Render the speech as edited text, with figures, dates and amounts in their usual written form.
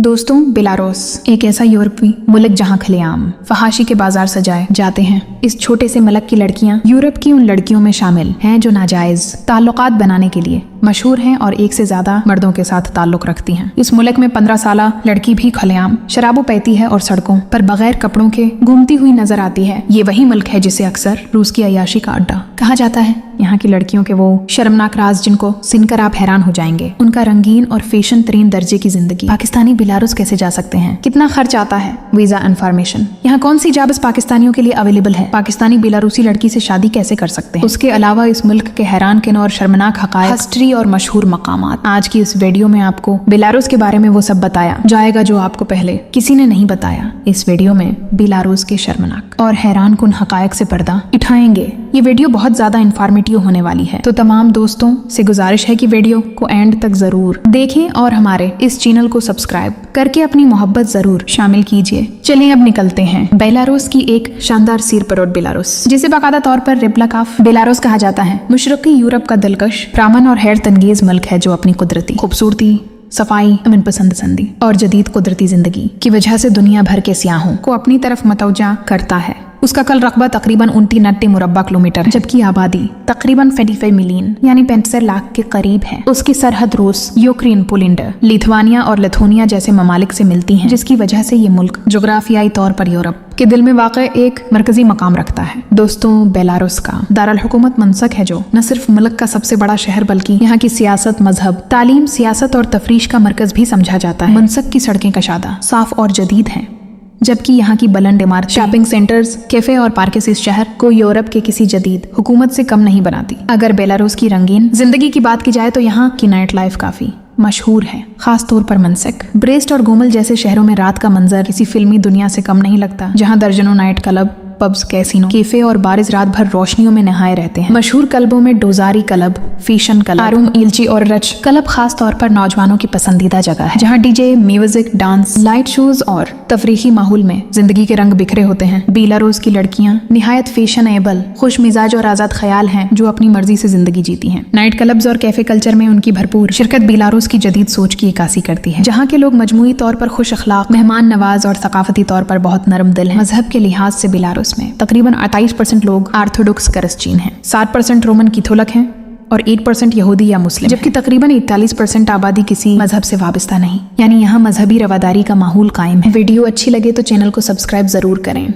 दोस्तों, बेलारूस एक ऐसा यूरोपीय मुल्क जहां खुलेआम फहाशी के बाजार सजाए जाते हैं। इस छोटे से मुल्क की लड़कियां यूरोप की उन लड़कियों में शामिल हैं जो नाजायज ताल्लुकात बनाने के लिए मशहूर हैं और एक से ज्यादा मर्दों के साथ ताल्लुक रखती हैं। इस मुल्क में 15 साला लड़की भी खुलेआम शराबो पीती है और सड़कों पर बगैर कपड़ों के घूमती हुई नजर आती है। ये वही मुल्क है जिसे अक्सर रूस की अय्याशी का अड्डा कहा जाता है। यहाँ की लड़कियों के वो शर्मनाक राज जिनको सुनकर आप हैरान हो जाएंगे, उनका रंगीन और फैशन तरीन दर्जे की जिंदगी। पाकिस्तानी बेलारूस कैसे जा सकते हैं, कितना खर्च आता है, वीजा इन्फॉर्मेशन, यहाँ कौन सी जॉब पाकिस्तानियों के लिए अवेलेबल है, पाकिस्तानी बेलारूसी लड़की से शादी कैसे कर सकते हैं, उसके अलावा इस मुल्क के हैरान किन और शर्मनाक हकायक, हिस्ट्री और मशहूर मकामात। आज की इस वीडियो में आपको बेलारूस के बारे में वो सब बताया जाएगा जो आपको पहले किसी ने नहीं बताया। इस वीडियो में बेलारूस के शर्मनाक और हैरान कुन हकायक से पर्दा उठाएंगे। ये वीडियो बहुत ज्यादा इंफॉर्मेटिव होने वाली है, तो तमाम दोस्तों से गुजारिश है कि वीडियो को एंड तक जरूर देखें और हमारे इस चैनल को सब्सक्राइब करके अपनी मोहब्बत जरूर शामिल कीजिए। चलिए अब निकलते हैं बेलारूस की एक शानदार सिरपरोट बेलारूस, जिसे बाकायदा तौर पर रिपब्लिक ऑफ बेलारूस कहा जाता है। मशरकी यूरोप का दिलकश, प्रामन और हैरत अंगेज मुल्क है जो अपनी कुदरती खूबसूरती, सफाई, अमन पसंदी और जदीद कुदरती जिंदगी की वजह से दुनिया भर के सियाहों को अपनी तरफ मतवजा करता है। उसका कल रकबा तकरीबन 29 मुरब्बा किलोमीटर, जबकि आबादी तकरीबन 45 मिलियन यानी 65 लाख के करीब है। उसकी सरहद रूस, यूक्रेन, पोलैंड, लिथुआनिया और लिथुआनिया जैसे ममालिक से मिलती है, जिसकी वजह से ये मुल्क जोग्राफियाई तौर पर यूरोप के दिल में वाक़ एक मरकजी मकाम रखता है। दोस्तों, बेलारूस का दारुल हुकूमत मनसक है जो न सिर्फ मुल्क का सबसे बड़ा शहर बल्कि यहाँ की सियासत, मजहब, तालीम, सियासत और तफरीश का मरकज भी समझा जाता है। मनसक की सड़कें कशादा, साफ और जदीद हैं, जबकि यहाँ की बुलंद इमारत, शॉपिंग सेंटर्स, कैफे और पार्केस इस शहर को यूरोप के किसी जदीद हुकूमत से कम नहीं बनाती। अगर बेलारूस की रंगीन जिंदगी की बात की जाए तो यहाँ की नाइट लाइफ काफी मशहूर है, खास तौर पर मनसक, ब्रेस्ट और गोमल जैसे शहरों में रात का मंजर किसी फिल्मी दुनिया से कम नहीं लगता, जहाँ दर्जनों night club, pubs, casino, cafe और बारिश रात भर रोशनियों में नहाए रहते हैं। मशहूर क्लबों में डोजारी क्लब, फीशन क्लब, आरुम, इल्ची और रच क्लब खास तौर पर नौजवानों की पसंदीदा जगह है, जहां DJ, music, dance, light shows और तफरीही माहौल में जिंदगी के रंग बिखरे होते हैं। बेलारूस की लड़कियां निहायत फैशनेबल, खुश मिजाज और आजाद ख्याल हैं जो अपनी मर्जी से जिंदगी जीती हैं। नाइट क्लब्स और कैफे कल्चर में उनकी भरपूर शिरकत बेलारूस की जदीद सोच की इक्कासी करती है, जहाँ के लोग मजमूई तौर पर खुश अखलाक, मेहमान नवाज और सकाफती तौर पर बहुत नरम दिल हैं। मजहब के लिहाज से बेलारूस में तकरीबन 28% लोग ऑर्थोडॉक्स क्रिश्चियन हैं, 7% रोमन कैथोलिक हैं और 8% यहूदी या मुस्लिम, जबकि तकरीबन 41% आबादी किसी मजहब से वाबस्ता नहीं, यानी यहाँ मजहबी रवादारी का माहौल कायम है। वीडियो अच्छी लगे तो चैनल को सब्सक्राइब जरूर करें।